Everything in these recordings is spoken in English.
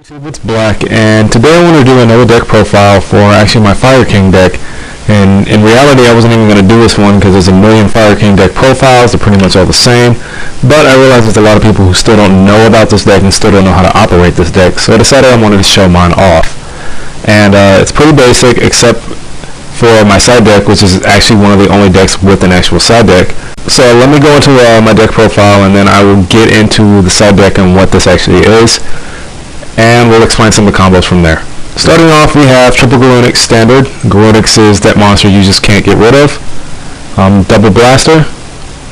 YouTube, it's Black, and today I want to do another deck profile for actually my Fire King deck. And in reality, I wasn't even going to do this one because there's a million Fire King deck profiles. They're pretty much all the same. But I realized there's a lot of people who still don't know about this deck and still don't know how to operate this deck. So I decided I wanted to show mine off. And it's pretty basic except for my side deck, which is actually one of the only decks with an actual side deck. So let me go into my deck profile, and then I will get into the side deck and what this actually is. And we'll explain some of the combos from there. Starting off, we have triple Garunix standard. Garunix is that monster you just can't get rid of. Double Blaster,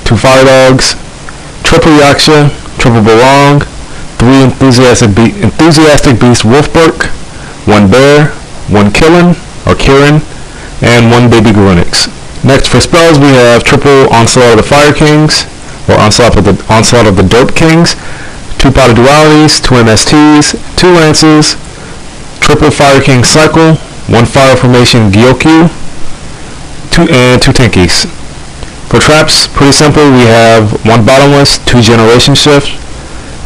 2 Fire Dogs, triple Yaksha, triple Barong, 3 Enthusiastic Beast Wolfberk, 1 Bear, 1 Kirin, and 1 Baby Garunix. Next for spells, we have triple Onslaught of the Fire Kings, or Onslaught of the Dope Kings, 2 Pot of Dualities, 2 MSTs, 2 Lances, triple Fire King Cycle, 1 Fire Formation Gyokyu, 2 Tinkies. For traps, pretty simple, we have 1 Bottomless, 2 Generation Shift,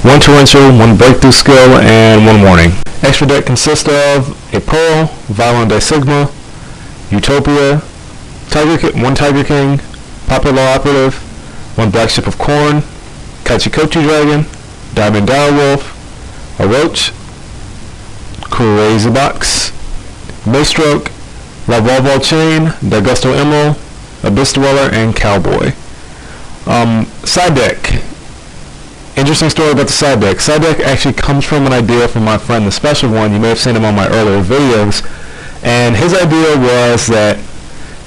1 Torrential, 1 Breakthrough Skill, and 1 Warning. Extra deck consists of a Pearl, Violent Sigma, Utopia, 1 Tiger King, Popular Operative, 1 Black Ship of Corn, Kachikochi Dragon, Diamond Direwolf, a Roach, Crazy Box, Maystroke, Lavalval Chain, Dagusto Emerald, Abyss Dweller, and Cowboy. Side deck. Interesting story about the side deck. Side deck actually comes from an idea from my friend, the Special One. You may have seen him on my earlier videos. And his idea was that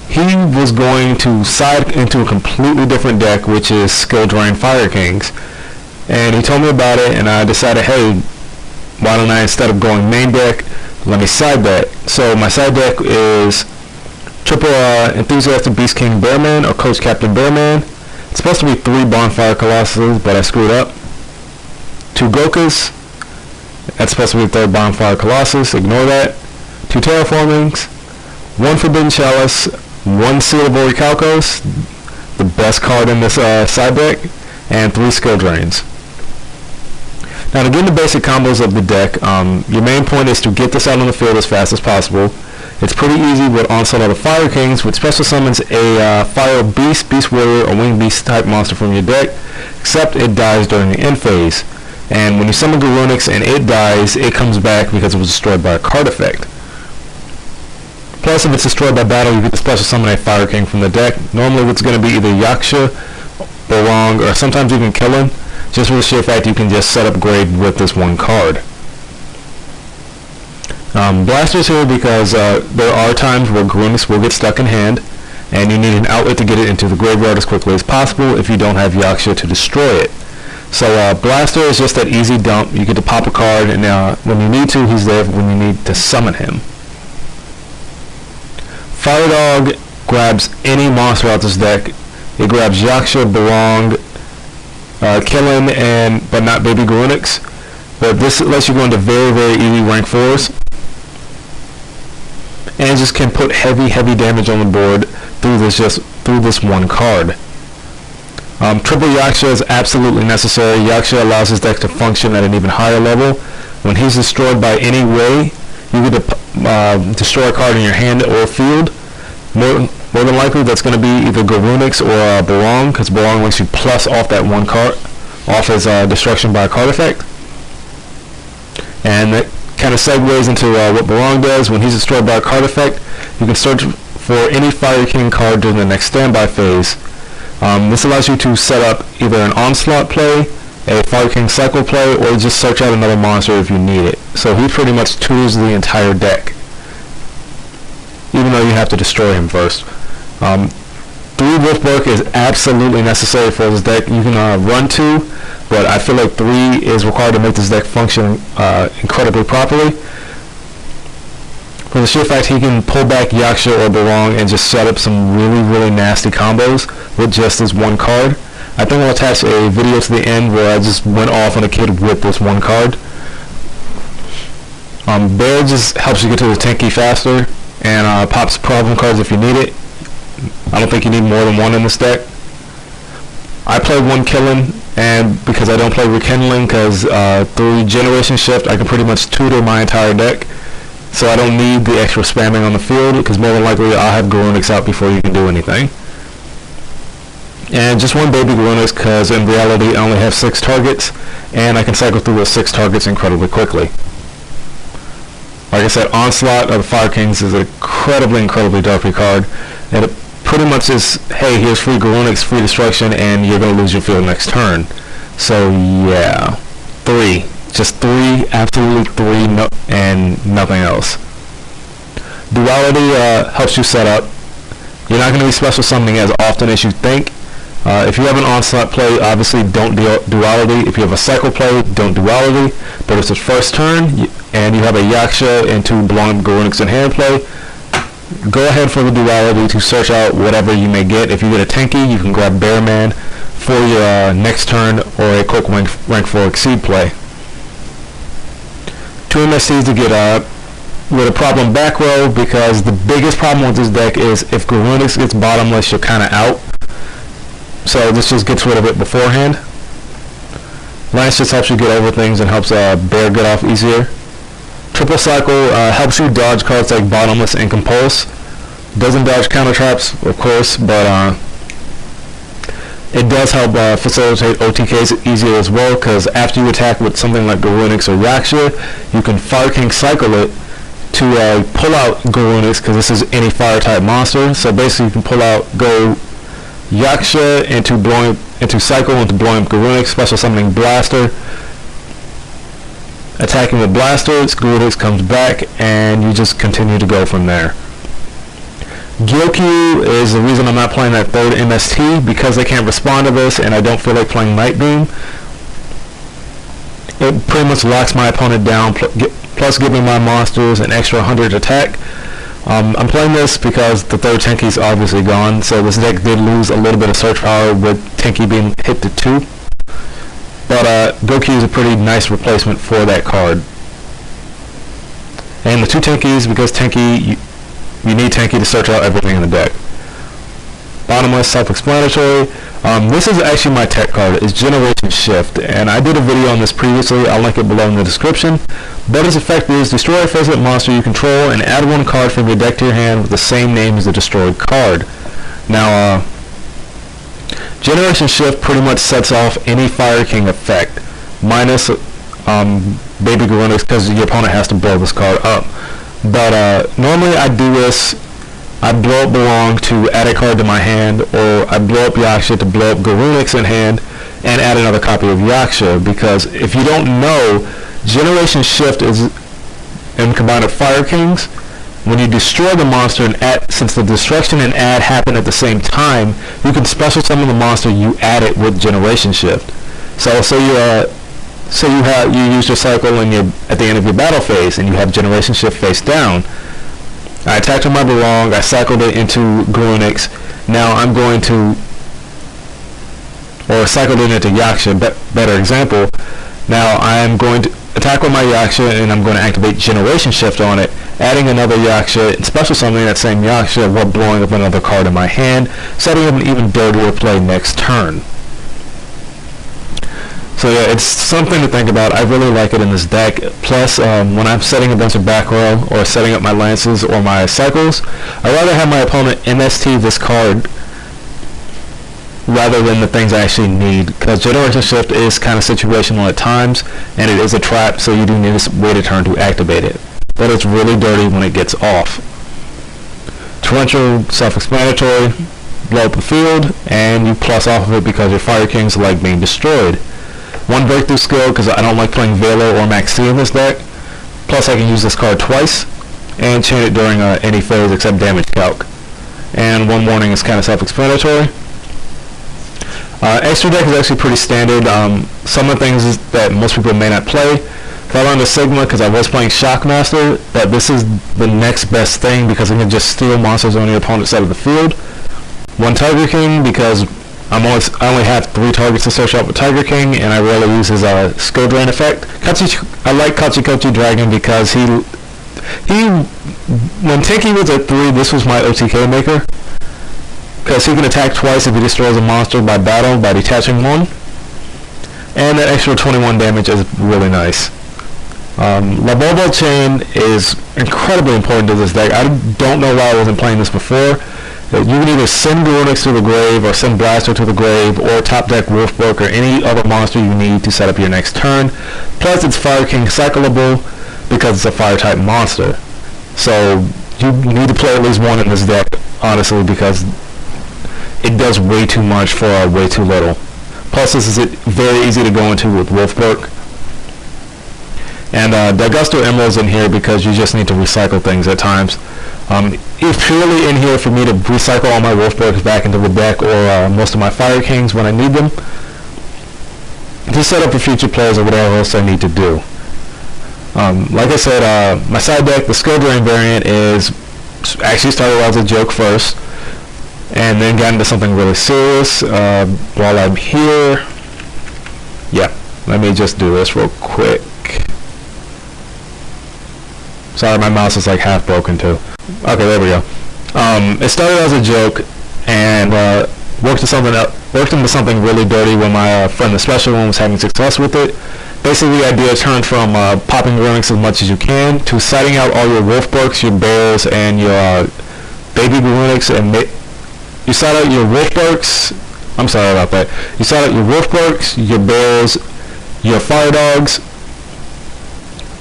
he was going to side into a completely different deck, which is Skill Drain Fire Kings. And he told me about it, and I decided, hey, why don't I, instead of going main deck, let me side deck. So my side deck is triple Enthusiastic Beast King Bearman, or Coach Captain Bearman. It's supposed to be 3 Bonfire Colossuses, but I screwed up. 2 Gokas. That's supposed to be the 3rd Bonfire Colossus. Ignore that. 2 Terraformings. 1 Forbidden Chalice. 1 Seal of Orichalcos, the best card in this side deck, and 3 Skill Drains. Now, to get the basic combos of the deck, your main point is to get this out on the field as fast as possible. It's pretty easy with Onslaught of the Fire Kings, which special summons a Fire Beast, Beast Warrior, or Winged Beast type monster from your deck, except it dies during the end phase. And when you summon Garunix and it dies, it comes back because it was destroyed by a card effect. Plus, if it's destroyed by battle, you get to special summon a Fire King from the deck. Normally, it's going to be either Yaksha, Barong, or sometimes even Kirin. Just for the sheer fact you can just set up grade with this one card. Blaster's here because there are times where Garunix will get stuck in hand, and you need an outlet to get it into the graveyard as quickly as possible if you don't have Yaksha to destroy it. So Blaster is just that easy dump. You get to pop a card, and when you need to, he's there when you need to summon him. Fire Dog grabs any monster out this deck. It grabs Yaksha, Barong, Kirin, but not Baby Garunix. But this lets you go into very, very easy rank 4s. And it just can put heavy damage on the board through this one card. Triple Yaksha is absolutely necessary. Yaksha allows his deck to function at an even higher level. When he's destroyed by any way, you get to destroy a card in your hand or field. More than likely, that's going to be either Garunix or Barong, because Barong makes you plus off that one card, off his destruction by a card effect. And that kind of segues into what Barong does. When he's destroyed by a card effect, you can search for any Fire King card during the next standby phase. This allows you to set up either an Onslaught play, a Fire King Cycle play, or just search out another monster if you need it. So he pretty much tutors the entire deck, even though you have to destroy him first. 3 Wolfberk is absolutely necessary for this deck. You can run 2, but I feel like 3 is required to make this deck function incredibly properly. For the sheer fact he can pull back Yaksha or Barong and just set up some really nasty combos with just this one card. I think I'll attach a video to the end where I just went off on a kid with this one card. Bear just helps you get to the Tinky faster and pops problem cards if you need it. I don't think you need more than 1 in this deck. I played 1 Kirin And because I don't play Rekindling, because through Generation Shift I can pretty much tutor my entire deck, so I don't need the extra spamming on the field, because more than likely I'll have Garunix out before you can do anything. And just one baby Garunix, because in reality I only have 6 targets, and I can cycle through those 6 targets incredibly quickly. Like I said, Onslaught of the Fire Kings is an incredibly derpy card, and it pretty much is, hey, here's free Garunix, free destruction, and you're going to lose your field next turn. So yeah, 3. Just 3, absolutely 3, no, and nothing else. Duality helps you set up. You're not going to be special summoning as often as you think. If you have an Onslaught play, obviously don't Duality. If you have a Cycle play, don't Duality. But if it's first turn, and you have a Yaksha and 2 blowing Garunix in hand play, go ahead for the Duality to search out whatever you may get. If you get a Tenki, you can grab Bearman for your next turn, or a quick rank 4 Exceed play. 2 MSCs to get with a problem back row, because the biggest problem with this deck is if Garunix gets bottomless, you're kind of out. So this just gets rid of it beforehand. Lance just helps you get over things and helps Bear get off easier. Triple Cycle helps you dodge cards like Bottomless and Compulse. Doesn't dodge counter traps, of course, but it does help facilitate OTKs easier as well, because after you attack with something like Garunix or Yaksha, you can Fire King cycle it to pull out Garunix, because this is any fire type monster. So basically you can go Yaksha into cycle into blowing up Garunix, special summoning Blaster, attacking with Blasters, Garunix comes back, and you just continue to go from there. Gyokyu is the reason I'm not playing that 3rd MST, because they can't respond to this, and I don't feel like playing Night Beam. It pretty much locks my opponent down, plus giving my monsters an extra 100 attack. I'm playing this because the 3rd Tenki is obviously gone, so this deck did lose a little bit of search power with Tenki being hit to 2. But Gyokyu is a pretty nice replacement for that card. And the 2 Tenkis, because Tenki, you need Tenki to search out everything in the deck. Bottomless, self-explanatory. This is actually my tech card. It's Generation Shift, and I did a video on this previously. I'll link it below in the description. But its effect is destroy a face-up monster you control and add 1 card from your deck to your hand with the same name as the destroyed card. Now, Generation Shift pretty much sets off any Fire King effect, minus Baby Garunix, because your opponent has to blow this card up. But normally I do this. I blow up Belong to add a card to my hand, or I blow up Yaksha to blow up Garunix in hand and add another copy of Yaksha, because if you don't know, Generation Shift is and combined with Fire Kings. When you destroy the monster and add, since the destruction and add happen at the same time, you can special summon the monster you add it with Generation Shift. So say you use your cycle and you're at the end of your battle phase and you have Generation Shift face down. I attacked with my Belong, I cycled it into Garunix. Now I'm going to, or cycled it into Yaksha, better example. Now I'm going to attack with my Yaksha and I'm going to activate Generation Shift on it, adding another Yaksha and special summoning that same Yaksha while blowing up another card in my hand, setting up an even dirtier play next turn. So yeah, it's something to think about. I really like it in this deck. Plus, when I'm setting a bunch of back row or setting up my lances or my cycles, I'd rather have my opponent MST this card rather than the things I actually need, because Generation Shift is kind of situational at times, and it is a trap, so you do need to wait a turn to activate it. But it's really dirty when it gets off. Torrential, self-explanatory, blow up the field, and you plus off of it because your Fire Kings like being destroyed. 1 breakthrough skill, because I don't like playing Velo or Maxi in this deck. Plus I can use this card twice, and chain it during any phase except damage calc. And 1 warning is kind of self-explanatory. Extra deck is actually pretty standard. Some of the things that most people may not play. I learned the Sigma because I was playing Shockmaster, but this is the next best thing because I can just steal monsters on your opponent's side of the field. 1 Tiger King because I only have 3 targets to search out with Tiger King, and I rarely use his skill drain effect. I like Kachikochi Dragon because when Tenki was at 3, this was my OTK maker. Because he can attack twice if he destroys a monster by battle by detaching 1. and that extra 21 damage is really nice. La Bobo chain is incredibly important to this deck. I don't know why I wasn't playing this before. You can either send Garunix to the grave, or send Blaster to the grave, or top deck Wolfbrook, or any other monster you need to set up your next turn. Plus, it's Fire King cyclable because it's a fire type monster. So you need to play at least one in this deck, honestly, because it does way too much for way too little. Plus, this is very easy to go into with Wolfbrook. And Daigusto Emerald's in here because you just need to recycle things at times. It's purely in here for me to recycle all my Wolfbrooks back into the deck, or most of my Fire Kings when I need them, to set up for future plays or whatever else I need to do. Like I said, my side deck, the Skill Drain variant, is actually started as a joke first, and then got into something really serious. While I'm here, yeah, let me just do this real quick. Sorry, my mouse is like half broken too. Okay, there we go. It started as a joke and worked into something really dirty when my friend the Special One was having success with it. Basically, the idea turned from popping Garunix as much as you can to citing out all your Wolfbrooks, your Bears, and your baby Garunix, and you cite out your Wolfbrooks. I'm sorry about that. You cite out your Wolfbrooks, your Bears, your Fire Dogs,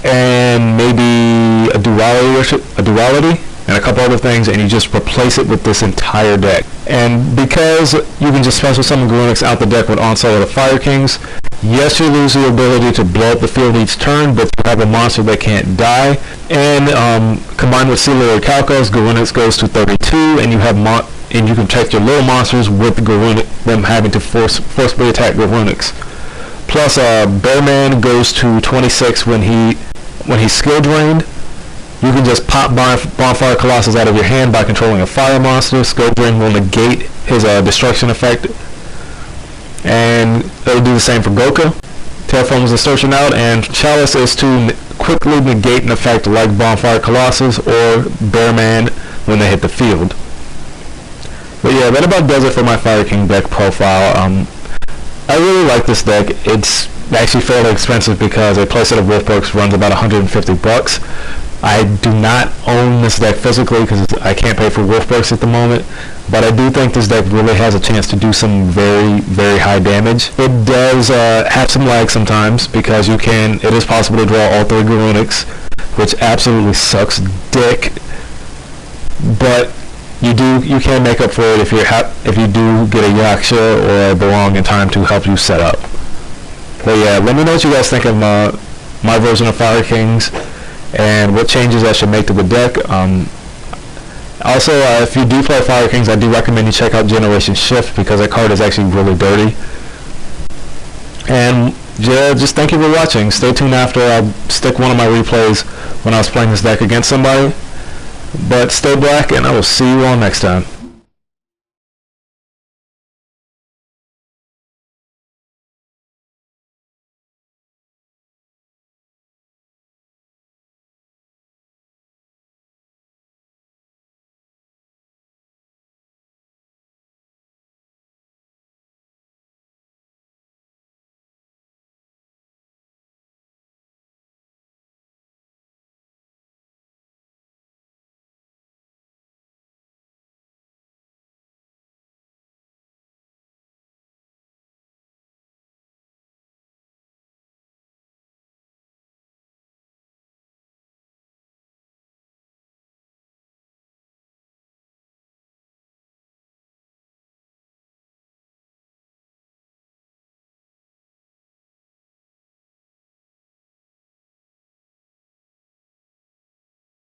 and maybe a duality, and a couple other things, and you just replace it with this entire deck. And because you can just special summon Garunix out the deck with Onslaught of the Fire Kings, yes, you lose the ability to blow up the field each turn, but you have a monster that can't die. And combined with Sealer Calcos, Garunix goes to 32, and you have and you can protect your little monsters with them having to forcibly attack Garunix. Plus, Bearman goes to 26 when he's skill drained. You can just pop Bonfire Colossus out of your hand by controlling a fire monster. Skill drain will negate his destruction effect, and it'll do the same for Goka. Terraform is Assertion out, and Chalice is to quickly negate an effect like Bonfire Colossus or Bearman when they hit the field. But yeah, that about does it for my Fire King deck profile. I really like this deck. It's actually fairly expensive because a playset of Wolfbrooks runs about 150 bucks. I do not own this deck physically because I can't pay for Wolfbrooks at the moment, but I do think this deck really has a chance to do some very, very high damage. It does have some lag sometimes because it is possible to draw all 3 Garunix, which absolutely sucks dick, but you can make up for it if you do get a Yaksha or a Belong in time to help you set up. But yeah, let me know what you guys think of my version of Fire Kings and what changes I should make to the deck. Also, if you do play Fire Kings, I do recommend you check out Generation Shift because that card is actually really dirty. And yeah, just thank you for watching. Stay tuned after I stick one of my replays when I was playing this deck against somebody. But stay black, and I will see you all next time.